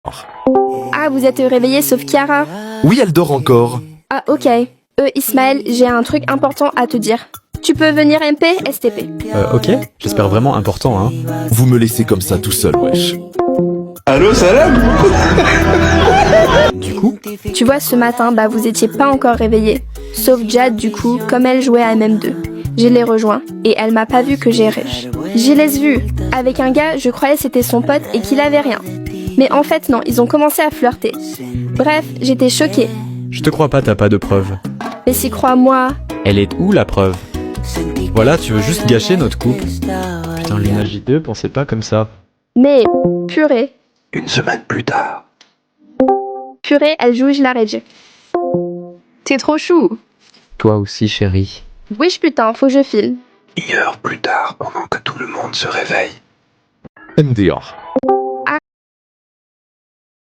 Ah, vous êtes réveillés sauf Chiara? Oui, elle dort encore. Ah, ok. Ismaël, j'ai un truc important à te dire. Tu peux venir MP, STP. Ok, j'espère vraiment important, hein. Vous me laissez comme ça tout seul, wesh. Allô, salam. Du coup, Tu vois, ce matin, vous étiez pas encore réveillés. Sauf Jade, du coup, comme elle jouait à MM2. Je l'ai rejoint, et elle m'a pas vu que j'ai rêche. J'y laisse vu. Avec un gars, je croyais c'était son pote et qu'il avait rien. Mais en fait, non, ils ont commencé à flirter. Bref, j'étais choquée. je te crois pas, t'as pas de preuves. Mais si crois-moi... Elle est où la preuve? Voilà, tu veux juste gâcher notre couple. Putain, Luna J2, pensez pas comme ça. Mais... Purée. Une semaine plus tard. Purée, elle joue, je la rage. T'es trop chou. Toi aussi, chérie. Wesh putain, faut que je file. Une heure plus tard, pendant que tout le monde se réveille. MDR.